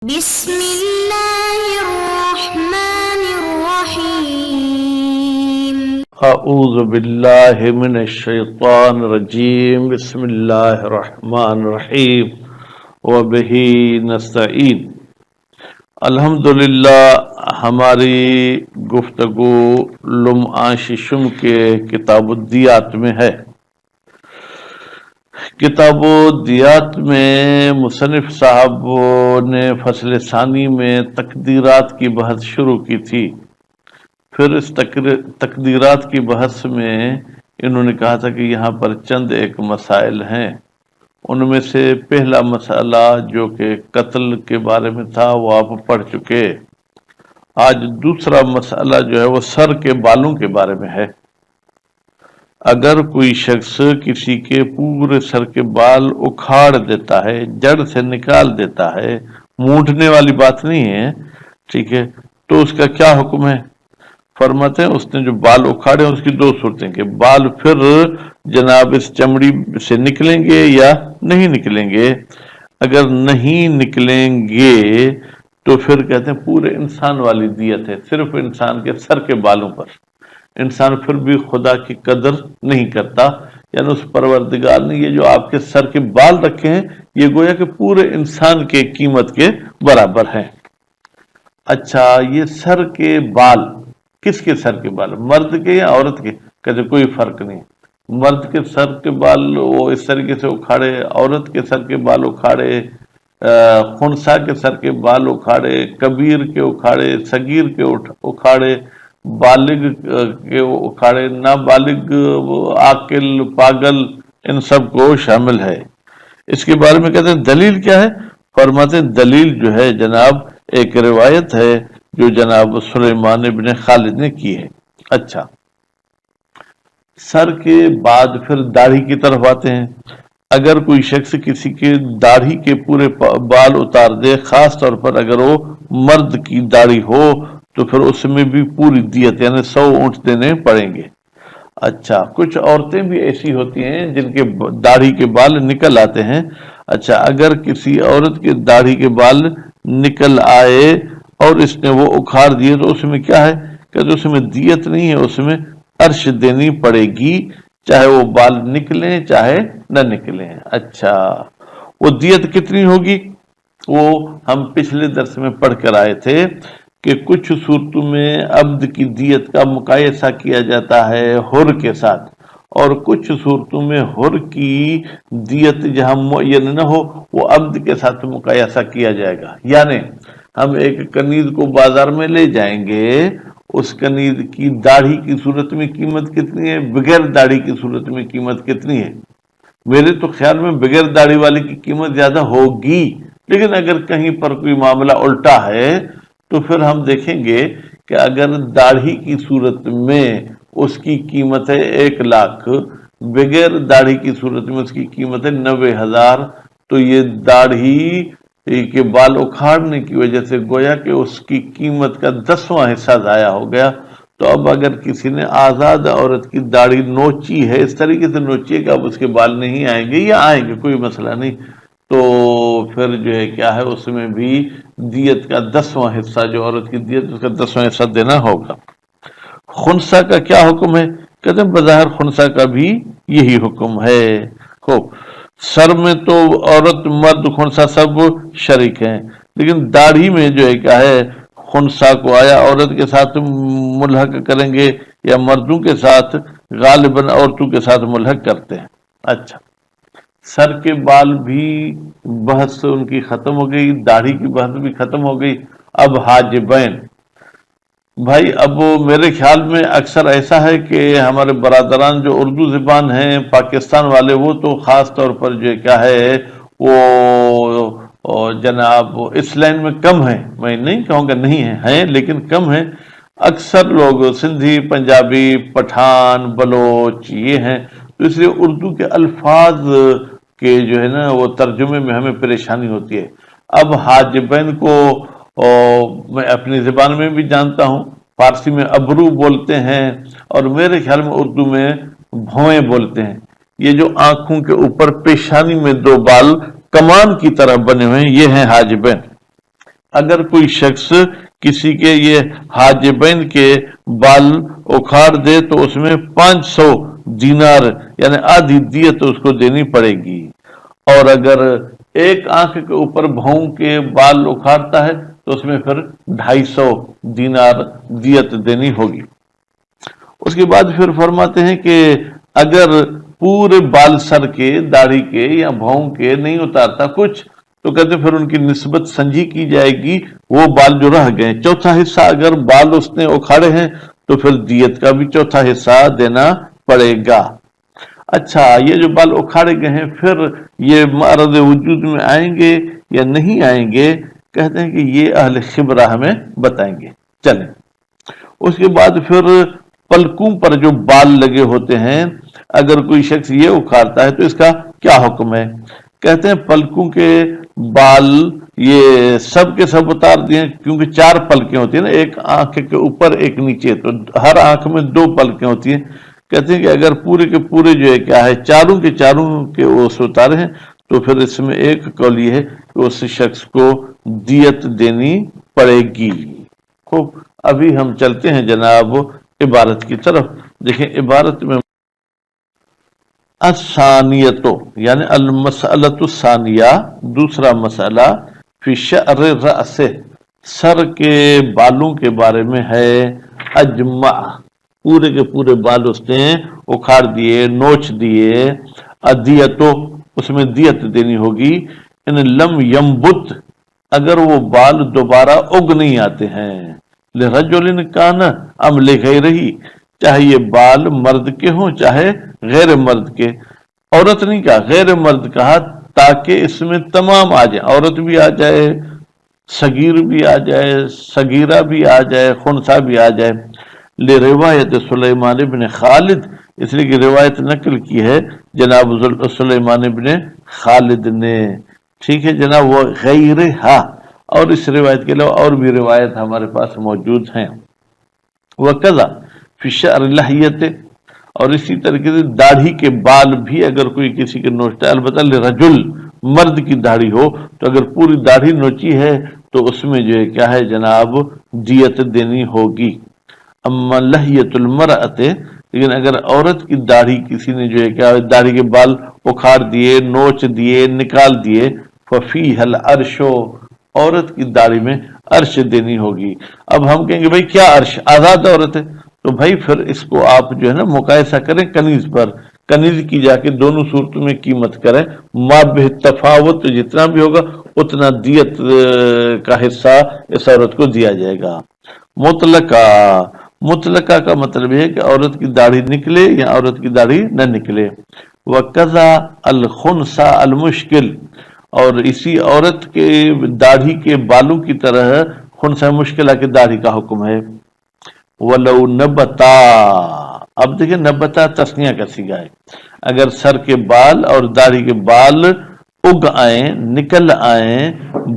بسم اللہ الرحمن الرحیم اعوذ باللہ من الشیطان الرجیم بسم اللہ الرحمن الرحیم وبہ نستعین۔ الحمدللہ ہماری گفتگو لمعہ ششم کے کتاب الدیات میں ہے۔ کتاب الدیات میں مصنف صاحب نے فصل ثانی میں تقدیرات کی بحث شروع کی تھی۔ پھر اس تقدیرات کی بحث میں انہوں نے کہا تھا کہ یہاں پر چند ایک مسائل ہیں۔ ان میں سے پہلا مسئلہ جو کہ قتل کے بارے میں تھا وہ آپ پڑھ چکے۔ آج دوسرا مسئلہ جو ہے وہ سر کے بالوں کے بارے میں ہے۔ اگر کوئی شخص کسی کے پورے سر کے بال اکھاڑ دیتا ہے، جڑ سے نکال دیتا ہے، مونڈنے والی بات نہیں ہے، ٹھیک ہے، تو اس کا کیا حکم ہے؟ فرماتے ہیں اس نے جو بال اکھاڑے اس کی دو صورتیں کہ بال پھر جناب اس چمڑی سے نکلیں گے یا نہیں نکلیں گے۔ اگر نہیں نکلیں گے تو پھر کہتے ہیں پورے انسان والی دیت ہے، صرف انسان کے سر کے بالوں پر۔ انسان پھر بھی خدا کی قدر نہیں کرتا، یعنی اس پروردگار نے یہ جو آپ کے سر کے بال رکھے ہیں یہ گویا کہ پورے انسان کے قیمت کے برابر ہیں۔ اچھا، یہ سر کے بال کس کے سر کے بال؟ مرد کے یا عورت کے؟ کہتے کوئی فرق نہیں، مرد کے سر کے بال وہ اس طریقے سے اکھاڑے، عورت کے سر کے بال اکھاڑے، خنثی کے سر کے بال اکھاڑے، کبیر کے اکھاڑے، صغیر کے اکھاڑے، بالغ کے اکھاڑے، نابالغ، عاقل، پاگل، ان سب کو شامل ہے۔ اس کے بارے میں کہتے ہیں دلیل کیا ہے؟ فرماتے ہیں دلیل جو ہے جناب ایک روایت ہے جو جناب سلیمان بن خالد نے کی ہے۔ اچھا، سر کے بعد پھر داڑھی کی طرف آتے ہیں۔ اگر کوئی شخص کسی کے داڑھی کے پورے بال اتار دے، خاص طور پر اگر وہ مرد کی داڑھی ہو تو پھر اس میں بھی پوری دیت یعنی 100 اونٹ دینے پڑیں گے۔ اچھا، کچھ عورتیں بھی ایسی ہوتی ہیں جن کے داڑھی کے بال نکل آتے ہیں۔ اچھا، اگر کسی عورت کے داڑھی کے بال نکل آئے اور اس نے وہ اکھاڑ دیے تو اس میں کیا ہے؟ کہ اس میں دیت نہیں ہے، اس میں عرش دینی پڑے گی، چاہے وہ بال نکلیں چاہے نہ نکلیں۔ اچھا، وہ دیت کتنی ہوگی؟ وہ ہم پچھلے درس میں پڑھ کر آئے تھے کہ کچھ صورتوں میں عبد کی دیت کا مقایسہ کیا جاتا ہے حر کے ساتھ، اور کچھ صورتوں میں حر کی دیت جہاں معین نہ ہو وہ عبد کے ساتھ مقایسہ کیا جائے گا۔ یعنی ہم ایک کنیز کو بازار میں لے جائیں گے، اس کنیز کی داڑھی کی صورت میں قیمت کتنی ہے، بغیر داڑھی کی صورت میں قیمت کتنی ہے؟ میرے تو خیال میں بغیر داڑھی والی کی قیمت زیادہ ہوگی، لیکن اگر کہیں پر کوئی معاملہ الٹا ہے تو پھر ہم دیکھیں گے کہ اگر داڑھی کی صورت میں اس کی قیمت ہے 1,00,000، بغیر داڑھی کی صورت میں اس کی قیمت ہے 90,000، تو یہ داڑھی کے بال اکھاڑنے کی وجہ سے گویا کہ اس کی قیمت کا 10واں حصہ ضائع ہو گیا۔ تو اب اگر کسی نے آزاد عورت کی داڑھی نوچی ہے، اس طریقے سے نوچیے کہ اب اس کے بال نہیں آئیں گے یا آئیں گے کوئی مسئلہ نہیں، تو پھر جو ہے کیا ہے اس میں بھی دیت کا 10واں حصہ، جو عورت کی دیت اس کا 10واں حصہ دینا ہوگا۔ خنثی کا کیا حکم ہے؟ کہتے ہیں بظاہر خنثی کا بھی یہی حکم ہے۔ خوب، سر میں تو عورت مرد خنثی سب شریک ہیں، لیکن داڑھی میں جو ہے کیا ہے خنثی کو آیا عورت کے ساتھ ملحق کریں گے یا مردوں کے ساتھ؟ غالباً عورتوں کے ساتھ ملحق کرتے ہیں۔ اچھا، سر کے بال بھی بحث ان کی ختم ہو گئی، داڑھی کی بحث بھی ختم ہو گئی۔ اب حاجبین، بھائی اب میرے خیال میں اکثر ایسا ہے کہ ہمارے برادران جو اردو زبان ہیں پاکستان والے، وہ تو خاص طور پر جو کیا ہے وہ جناب اس لائن میں کم ہیں، میں نہیں کہوں گا نہیں ہیں لیکن کم ہیں۔ اکثر لوگ سندھی، پنجابی، پٹھان، بلوچ یہ ہیں، تو اس لیے اردو کے الفاظ کے جو ہے نا وہ ترجمے میں ہمیں پریشانی ہوتی ہے۔ اب حاجبین کو میں اپنی زبان میں بھی جانتا ہوں، فارسی میں ابرو بولتے ہیں اور میرے خیال میں اردو میں بھویں بولتے ہیں۔ یہ جو آنکھوں کے اوپر پیشانی میں 2 بال کمان کی طرح بنے ہوئے ہیں یہ ہیں حاجبین۔ اگر کوئی شخص کسی کے یہ حاجبین کے بال اکھاڑ دے تو اس میں 500 دینار یعنی آدھی دیت اس کو دینی پڑے گی، اور اگر ایک آنکھ کے اوپر بھاؤں کے بال اکھاڑتا ہے تو اس میں پھر 250 دینار دیت دینی ہوگی۔ اس کے بعد پھر فرماتے ہیں کہ اگر پورے بال سر کے، داڑھی کے یا بھاؤں کے نہیں اتارتا کچھ، تو کہتے پھر ان کی نسبت سنجی کی جائے گی، وہ بال جو رہ گئے، چوتھا حصہ اگر بال اس نے اکھاڑے ہیں تو پھر دیت کا بھی چوتھا حصہ دینا پڑے گا۔ اچھا، یہ جو بال اکھاڑے گئے ہیں پھر یہ معرض وجود میں آئیں گے یا نہیں آئیں گے؟ کہتے ہیں کہ یہ اہل خبرہ ہمیں بتائیں گے۔ چلیں، اس کے بعد پھر پلکوں پر جو بال لگے ہوتے ہیں، اگر کوئی شخص یہ اکھاڑتا ہے تو اس کا کیا حکم ہے؟ کہتے ہیں پلکوں کے بال یہ سب کے سب اتار دیے، کیونکہ 4 پلکیں ہوتی ہیں نا، ایک آنکھ کے اوپر ایک نیچے، تو ہر آنکھ میں 2 پلکیں ہوتی ہیں۔ کہتے ہیں کہ اگر پورے کے پورے جو ہے کیا ہے چاروں کے وہ اتارے ہیں تو پھر اس میں ایک قول یہ ہے کہ اس شخص کو دیت دینی پڑے گی۔ خوب، ابھی ہم چلتے ہیں جناب عبارت کی طرف۔ دیکھیں عبارت میں الثانیتو یعنی المسئلۃ الثانیہ، دوسرا مسئلہ، فی شعر الرأس، سر کے بالوں کے بارے میں ہے۔ اجمع، پورے کے پورے بال اس نے اکھاڑ دیے، نوچ دیے۔ ادیتو، اس میں دیت دینی ہوگی۔ ان لم ينبت، اگر وہ بال دوبارہ اگ نہیں آتے ہیں۔ لرجل کان ام لغیرہ، چاہے یہ بال مرد کے ہوں چاہے غیر مرد کے۔ عورت نہیں کہا، غیر مرد کہا، تاکہ اس میں تمام آ جائے، عورت بھی آ جائے، صغیر بھی آ جائے، صغیرہ بھی آ جائے، خنثی بھی آ جائے۔ لروایت سلیمان بن خالد، اس لیے کہ روایت نقل کی ہے جناب سلیمان بن خالد نے، ٹھیک ہے جناب، وہ غیر ہا، اور اس روایت کے علاوہ اور بھی روایت ہمارے پاس موجود ہیں۔ وکذا فی شعر لحیت، اور اسی طریقے سے داڑھی کے بال بھی اگر کوئی کسی کے نوچتا ہے، البتہ لرجل، مرد کی داڑھی ہو تو اگر پوری داڑھی نوچی ہے تو اس میں جو ہے کیا ہے جناب دیت دینی ہوگی۔ اما لحیت المرأۃ، لیکن اگر عورت کی داڑھی کسی نے جو ہے کیا داڑھی کے بال اکھاڑ دیے، نوچ دیے، نکال دیے، ففیہ العرش، عورت کی داڑھی میں عرش دینی ہوگی۔ اب ہم کہیں گے بھائی کیا عرش، آزاد عورت ہے، تو بھائی پھر اس کو آپ جو ہے نا مقایسہ کریں کنیز پر، کنیز کی جا کے دونوں صورتوں میں قیمت کریں، مابہ تفاوت جتنا بھی ہوگا اتنا دیت کا حصہ اس عورت کو دیا جائے گا۔ مطلقہ، مطلقہ کا مطلب ہے کہ عورت کی داڑھی نکلے یا عورت کی داڑھی نہ نکلے۔ وقضا الخنثی المشکل، اور اسی عورت کے داڑھی کے بالوں کی طرح خنثی مشکلہ کی داڑھی کا حکم ہے۔ ولو نبتا، اب دیکھیں نبتا تثنیہ کا صیغہ ہے، اگر سر کے بال اور داڑھی کے بال اگ آئیں، نکل آئیں،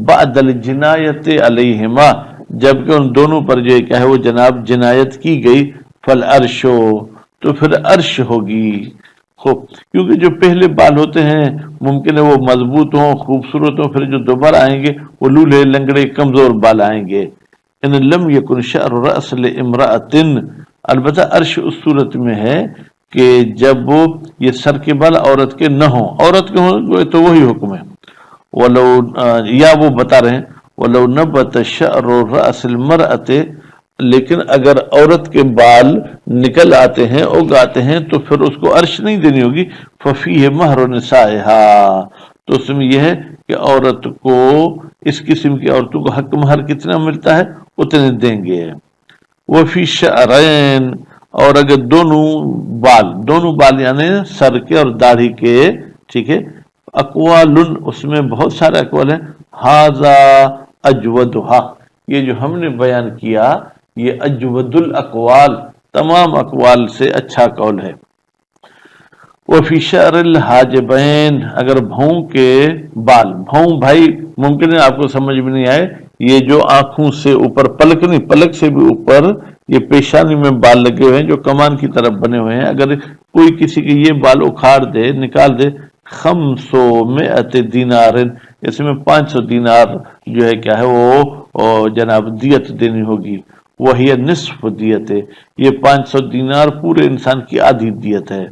بعد الجنایت علیہما، جبکہ ان دونوں پر جو کیا ہے وہ جناب جنایت کی گئی، فالعرش، تو پھر عرش ہوگی۔ خوب، کیونکہ جو پہلے بال ہوتے ہیں ممکن ہے وہ مضبوط ہوں، خوبصورت ہوں، پھر جو دوبارہ آئیں گے وہ لولے لنگڑے کمزور بال آئیں گے۔ ان لم یکن شعر رأس لامرأۃ، البتہ عرش اس صورت میں ہے کہ جب یہ سر کے بال عورت کے نہ ہوں، عورت کے ہوں تو وہی حکم ہے۔ ولو، یا وہ بتا رہے ہیں ولو نبت شعر رأس المرأۃ، لیکن اگر عورت کے بال نکل آتے ہیں، اگ آتے ہیں، تو پھر اس کو عرش نہیں دینی ہوگی۔ ففیہ مہر نسائہا، تو اس میں یہ ہے کہ عورت کو، اس قسم کی عورتوں کو حق مہر کتنا ملتا ہے اتنے دیں گے۔ وفی شعرین، اور اگر دونوں بال یعنی سر کے اور داڑھی کے، ٹھیک ہے، اقوال، اس میں بہت سارے اقوال ہیں۔ ھذا اجودھا، یہ جو ہم نے بیان کیا یہ اجود الاقوال، تمام اقوال سے اچھا قول ہے۔ وفی شعر الحاجبین، اگر بھاؤں کے بال، بھاؤں بھائی ممکن ہے آپ کو سمجھ میں نہیں آئے، یہ جو آنکھوں سے اوپر، پلک نہیں، پلک سے بھی اوپر یہ پیشانی میں بال لگے ہوئے ہیں جو کمان کی طرف بنے ہوئے ہیں، اگر کوئی کسی کے یہ بال اکھاڑ دے، نکال دے، 500 دینار، اس میں 500 دینار جو ہے کیا ہے وہ اور جناب دیت دینی ہوگی، وہی نصف دیت ہے، یہ 500 دینار پورے انسان کی آدھی دیت ہے۔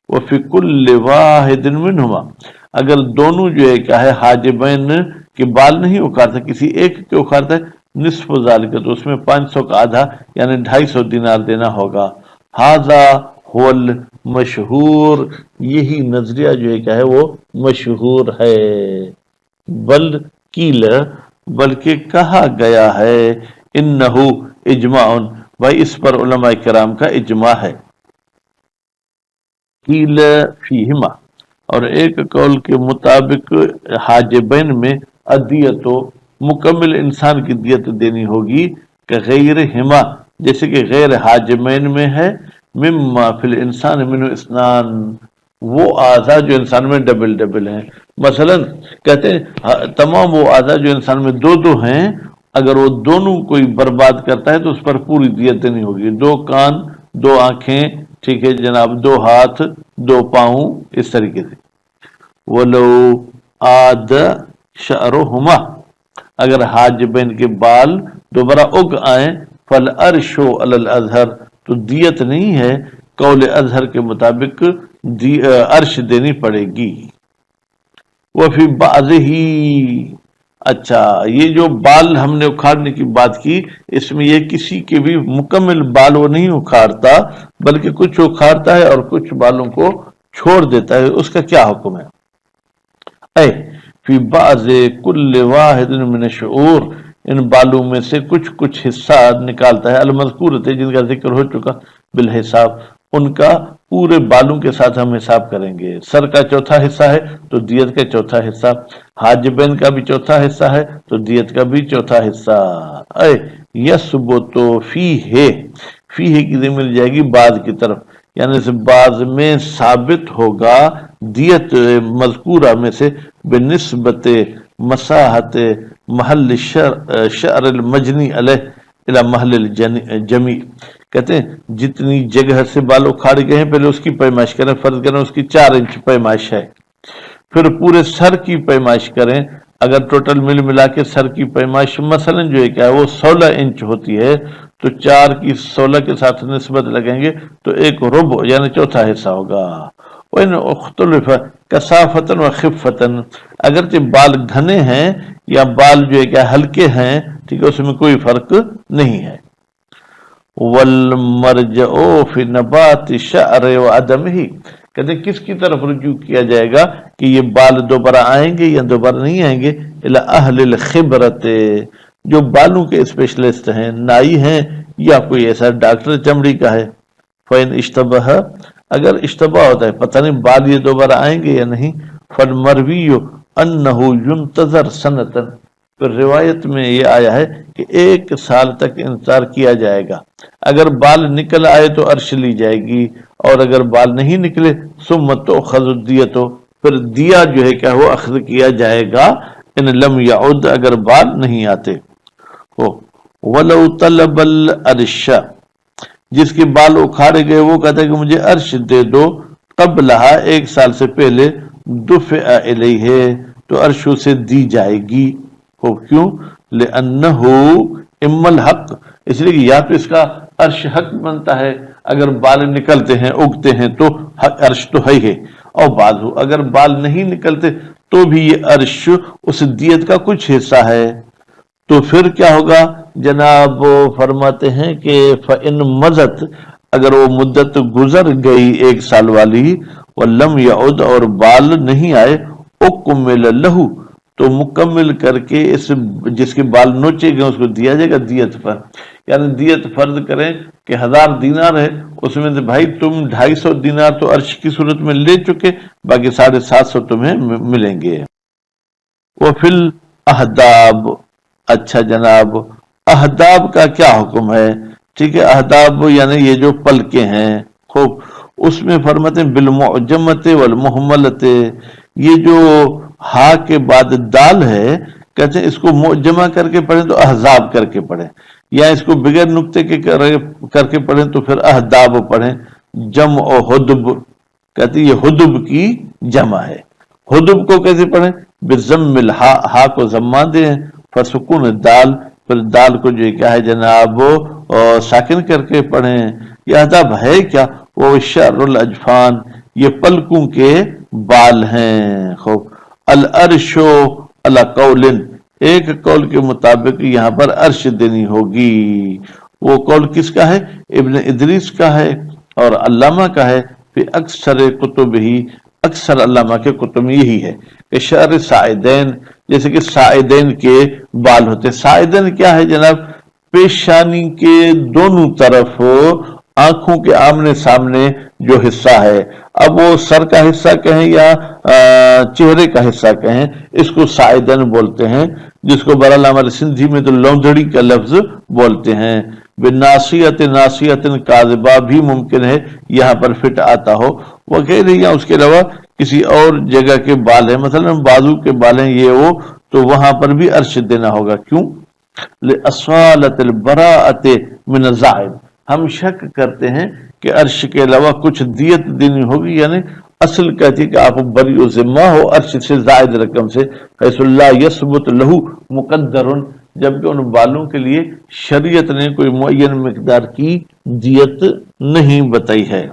وفی کل واحد منہما، اگر دونوں جو ہے کیا ہے حاجبین کے بال نہیں اکھاڑتا، کسی ایک کے اکھاڑتا ہے، نصف ذالک، تو اس میں 500 کا آدھا یعنی 250 دینار دینا ہوگا۔ ھذا هو المشہور، یہی نظریہ جو ہے کیا ہے وہ مشہور ہے۔ بل قیل، بلکہ کہا گیا ہے، انہو اجماع، بھائی اس پر علماء کرام کا اجماع ہے۔ قیل فیہما، اور ایک قول کے مطابق حاجبین میں ادیت، مکمل انسان کی دیت دینی ہوگی، کہ غیر ہما، جیسے کہ غیر حاجبین میں ہے، مما فی الانسان منو اسنان، وہ اعضاء جو انسان میں ڈبل ڈبل ہیں۔ مثلا کہتے ہیں تمام وہ اعضاء جو انسان میں دو دو ہیں، اگر وہ دونوں کوئی برباد کرتا ہے تو اس پر پوری دیت دینی ہوگی، 2 کان، 2 آنکھیں، ٹھیک ہے جناب، 2 ہاتھ، 2 پاؤں، اس طریقے سے۔ وَلَوْ عَادَ شَعْرُهُمَا، اگر حاجبین کے بال دوبارہ اگ آئیں، فَالْأَرْشُ عَلَى الْأَزْهَرِ، تو دیت نہیں ہے، قول اظہر کے مطابق عرش دینی پڑے گی۔ وفی بعضہ، اچھا یہ جو بال ہم نے اکھاڑنے کی بات کی، اس میں یہ کسی کے بھی مکمل بال وہ نہیں اکھاڑتا، بلکہ کچھ اکھاڑتا ہے اور کچھ بالوں کو چھوڑ دیتا ہے، اس کا کیا حکم ہے؟ اے فی بعض کل واحد من الشعور، ان بالوں میں سے کچھ کچھ حصہ نکالتا ہے، المذکورۃ، جن کا ذکر ہو چکا، بالحساب، ان کا پورے بالوں کے ساتھ ہم حساب کریں گے۔ سر کا چوتھا حصہ ہے تو دیت کا چوتھا حصہ، حاجبین کا بھی چوتھا حصہ ہے تو دیت کا بھی چوتھا حصہ۔ اے یثبت فیہ، فیہ کی ضمیر مل جائے گی بعض کی طرف، یعنی اس بعض میں ثابت ہوگا دیت مذکورہ میں سے، بنسبت مساحت محل شعر المجنی علیہ الی محل الجمیع، کہتے ہیں جتنی جگہ سے بال اکھاڑ گئے ہیں پہلے اس کی پیمائش کریں، فرض کریں اس کی 4 انچ پیمائش ہے، پھر پورے سر کی پیمائش کریں، اگر ٹوٹل ملا کے سر کی پیمائش مثلا جو ہے کیا ہے وہ 16 انچ ہوتی ہے، تو 4 کی 16 کے ساتھ نسبت لگیں گے تو 1 ربع یعنی چوتھا حصہ ہوگا۔ وَإِنْ اُخْتُلِفَ كَثَافَةً وَخِفَّةً، اگرچہ بال گھنے ہیں یا بال جو ہے کیا ہلکے ہیں، ٹھیک ہے، اس میں کوئی فرق نہیں ہے۔ وَالْمَرْجَعُ فِي نَبَاتِ الشَّعْرِ وَعَدَمِهِ، کہتے ہیں کس کی طرف رجوع کیا جائے گا کہ یہ بال دوبارہ آئیں گے یا دوبارہ نہیں آئیں گے؟ الی اہل الخبرت، جو بالوں کے اسپیشلسٹ ہیں، نائی ہیں یا کوئی ایسا ڈاکٹر چمڑی کا ہے۔ فَإِنْ اشتبہ، اگر اشتباہ ہوتا ہے پتہ نہیں بال یہ دوبارہ آئیں گے یا نہیں، فالمروی انہ ينتظر سنتن، پھر روایت میں یہ آیا ہے کہ 1 سال تک انتظار کیا جائے گا، اگر بال نکل آئے تو عرش لی جائے گی، اور اگر بال نہیں نکلے ثم تؤخذ الدیۃ، پھر دیا جو ہے کیا وہ اخذ کیا جائے گا، ان لم یعد، اگر بال نہیں آتے۔ وَلَوْ طَلَبَ الْعَرْشَ، جس کے بال اکھاڑے گئے وہ کہتا ہے کہ مجھے عرش دے دو، قبلہا، 1 سال سے پہلے، دفع الیہ، تو عرش سے دی جائے گی۔ وہ کیوں؟ لِأَنَّهُ اِمَّ الْحَقِّ، اس لیے کہ یا تو اس کا عرش حق بنتا ہے، اگر بال نکلتے ہیں اگتے ہیں تو عرش تو ہے ہی، اور بعض اگر بال نہیں نکلتے تو بھی یہ عرش اس دیت کا کچھ حصہ ہے، تو پھر کیا ہوگا جناب؟ فرماتے ہیں کہ فَإِن مَضَتْ، اگر وہ مدت گزر گئی 1 سال والی، وَلَمْ يَعُدْ، اور بال نہیں آئے، اُكْمِلَ لَهُ، تو مکمل کر کے اس جس کے بال نوچے گئے اس کو دیا جائے گا دیت پر، یعنی دیت فرض کریں کہ 1000 دینار ہے، اس میں سے بھائی تم 250 دینار تو عرش کی صورت میں لے چکے، باقی 750 تمہیں ملیں گے۔ وفی الاحداب، اچھا جناب احداب کا کیا حکم ہے؟ ٹھیک ہے، احداب یعنی یہ جو پلکیں ہیں، خوب اس میں فرماتے ہیں بالمعجمت والمحملت، یہ جو ہا کے بعد دال ہے، کہتے ہیں اس کو معجمہ کر کے پڑھیں تو احزاب کر کے پڑھیں، یا اس کو بغیر نقطے کے کر کے پڑھیں تو پھر احداب پڑھیں۔ جمع و حدب، کہتے ہیں یہ حدب کی جمع ہے۔ حدب کو کیسے پڑھیں؟ بضم الہا، ہا کو ضمہ دیں، فسکون دال، پھر دال کو جو کیا ہے جناب ساکن کر کے پڑھیں. یہ ادب ہے کیا؟ وہ شر الاجفان، یہ پلکوں کے بال ہیں. خوب. العرش علی قول، ایک قول کے مطابق یہاں پر عرش دینی ہوگی. وہ قول کس کا ہے؟ ابن ادریس کا ہے اور علامہ کا ہے. پھر اکثر کتب ہی، اکثر علامہ کے کتب میں یہی ہے کہ شعر سائدین، جیسے کہ سائدین کے بال ہوتے. سائدین کیا ہے جناب؟ پیشانی کے دونوں طرف آنکھوں کے آمنے سامنے جو حصہ ہے، اب وہ سر کا حصہ کہیں یا چہرے کا حصہ کہیں، اس کو سائدن بولتے ہیں، جس کو بہرحال ہمارے سندھی میں تو لونڈڑی کا لفظ بولتے ہیں. بناسیت ناسیت کاذبہ بھی ممکن ہے یہاں پر فٹ آتا ہو وغیرہ، یا اس کے علاوہ کسی اور جگہ کے بال ہیں، مثلا بازو کے بال ہیں یہ وہ، تو وہاں پر بھی عرش دینا ہوگا. کیوں؟ لِأَصَالَةِ الْبَرَاءَةِ مِنَ الزَّائِد، ہم شک کرتے ہیں کہ عرش کے علاوہ کچھ دیت دینی ہوگی، یعنی اصل کہتی کہ آپ بری و ذمہ ہو عرش سے زائد رقم سے، حیث اللہ یثبت لہو مقدر، جبکہ ان بالوں کے لیے شریعت نے کوئی معین مقدار کی دیت نہیں بتائی ہے.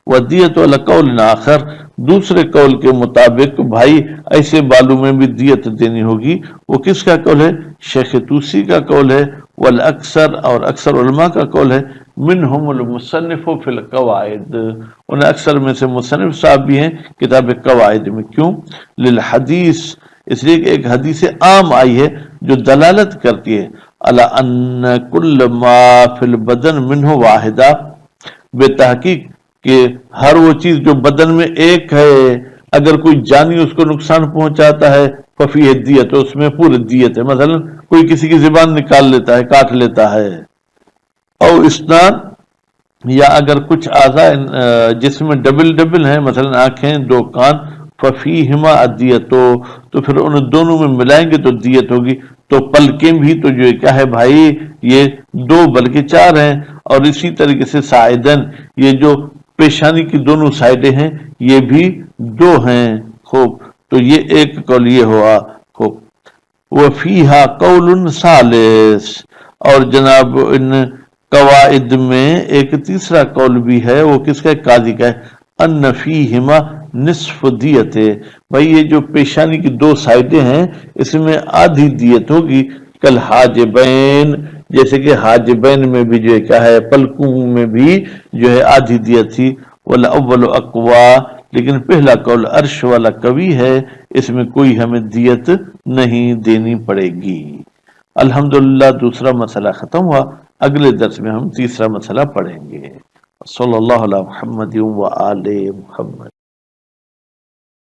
وَدِیَتُ عَلَى قَوْلٍ آخر، دوسرے قول کے مطابق بھائی ایسے بالوں میں بھی دیت دینی ہوگی. وہ کس کا قول ہے؟ شیخ توسی کا قول ہے. والاکثر، اور اکثر علماء کا قول ہے. منہم المصنف فی القواعد، ان اکثر میں سے مصنف صاحب بھی ہیں کتاب قواعد میں. کیوں؟ للحدیث، اس لیے کہ ایک حدیث عام آئی ہے جو دلالت کرتی ہے علی ان کل ما فی البدن منہ واحدہ، بے تحقیق کہ ہر وہ چیز جو بدن میں ایک ہے، اگر کوئی جانی اس کو نقصان پہنچاتا ہے ففیہ دیت، اس میں پوری دیت ہے. مثلا کوئی کسی کی زبان نکال لیتا ہے، کاٹ لیتا ہے، اور اسنان، یا اگر کچھ اعضاء جس میں ڈبل ہیں، مثلا آنکھیں، دو کان، ففیہما الدیت، تو پھر ان دونوں میں ملائیں گے تو دیت ہوگی. تو پلکیں بھی تو جو کیا ہے بھائی یہ دو بلکہ چار ہیں، اور اسی طریقے سے سائدن، یہ جو پیشانی کی دونوں سائڈیں ہیں یہ بھی دو ہیں. خوب. تو یہ ایک قول یہ ہوا. خوب. وفیہا قول ثالث، اور جناب ان قواعد میں ایک تیسرا قول بھی ہے. وہ کس کا؟ قاضی کا ہے. ان فیہما نصف دیت، بھائی یہ جو پیشانی کی دو سائڈیں ہیں اس میں آدھی دیت ہوگی. کل حاجبین، جیسے کہ حاجبین میں بھی جو ہے کیا ہے پلکوں میں بھی جو ہے آدھی دیت تھی. والاول اقوا، لیکن پہلا قول عرش والا قوی ہے، اس میں کوئی ہمیں دیت نہیں دینی پڑے گی. الحمدللہ دوسرا مسئلہ ختم ہوا. اگلے درس میں ہم تیسرا مسئلہ پڑھیں گے. صلی اللہ علیہ محمد و آل محمد.